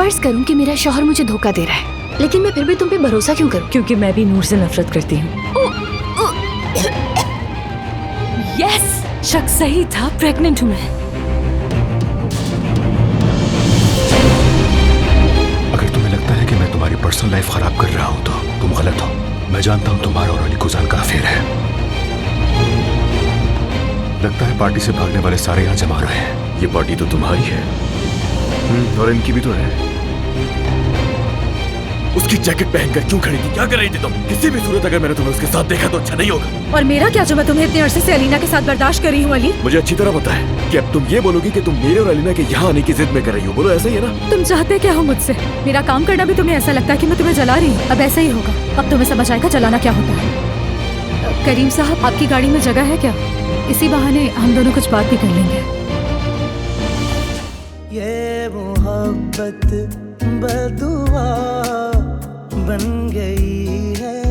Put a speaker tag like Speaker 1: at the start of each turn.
Speaker 1: फर्ज करूं कि मेरा शौहर मुझे धोखा दे रहा है, लेकिन मैं फिर भी तुम पे भरोसा क्यों करूं?
Speaker 2: क्योंकि मैं भी नूर से नफरत करती हूँ। यस, शक सही था, प्रेग्नेंट हूँ मैं।
Speaker 3: अगर तुम्हें लगता है कि मैं तुम्हारी पर्सनल लाइफ खराब कर रहा हूँ तो तुम गलत हो। मैं जानता हूँ तुम्हारा और अली कुजान का अफेयर है। लगता है पार्टी से भागने वाले सारे यहाँ जमा रहे हैं।
Speaker 4: ये पार्टी तो तुम्हारी है और इनकी भी तो है। उसकी जैकेट पहनकर क्यों खड़ी थी? क्या कर रही थी तुम? किसी भी सूरत अगर मैंने तुम्हें उसके साथ देखा तो अच्छा नहीं होगा।
Speaker 2: और मेरा क्या जो मैं तुम्हें इतने अरसे से अलीना के साथ बर्दाश्त कर रही हूँ? अली,
Speaker 4: मुझे अच्छी तरह पता है कि अब तुम ये बोलोगी कि तुम मेरे और अलीना के यहाँ आने की जिद में कर रही हो। बोलो, ऐसा ही है ना?
Speaker 2: तुम चाहते क्या हो मुझसे? मेरा काम करना भी तुम्हें ऐसा लगता है कि मैं तुम्हें जला रही हूँ? अब ऐसा ही होगा। अब तुम्हें समझ आएगा जलाना क्या होता है। करीम साहब, आपकी गाड़ी में जगह है क्या? इसी बहाने हम दोनों कुछ बात भी कर लेंगे।
Speaker 5: ये मोहब्बत बदुआ बन गई है।